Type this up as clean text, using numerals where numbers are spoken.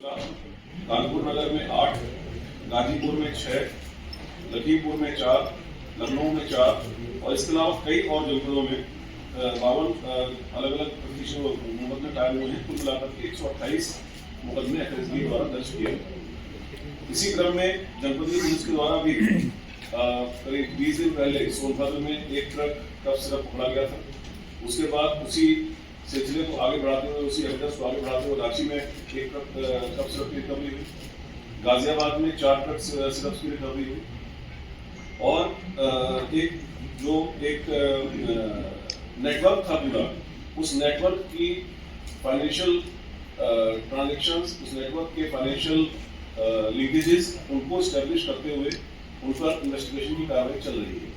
कानपुर नगर में 8, गाजीपुर में 6, लखीमपुर में 4, लखनऊ में 4 और इसके अलावा कई और जनपदों में 52 अलग अलग मुकदमे कायम हुए हैं। कुल मिलाकर के 128 मुकदमे एफएसडी द्वारा दर्ज किए। इसी क्रम में जनपदीय पुलिस के द्वारा भी करीब 20 दिन पहले सोनभद्र में एक ट्रक कफ सिरप पकड़ा गया था। उसके बाद उसी सिलसिले को आगे बढ़ाते हुए, उसी एविडेंस को आगे बढ़ाते हुए रांची में एक ट्रक कफ सिरप की रिकवरी हुई, गाजियाबाद में 4 ट्रक सिरप की रिकवरी हुई और एक नेटवर्क था पूरा, उस नेटवर्क की फाइनेंशियल ट्रांजेक्शंस, उस नेटवर्क के फाइनेंशियल लीकेजेस उनको एस्टेब्लिश करते हुए उन पर इन्वेस्टिगेशन की कार्रवाई चल रही है।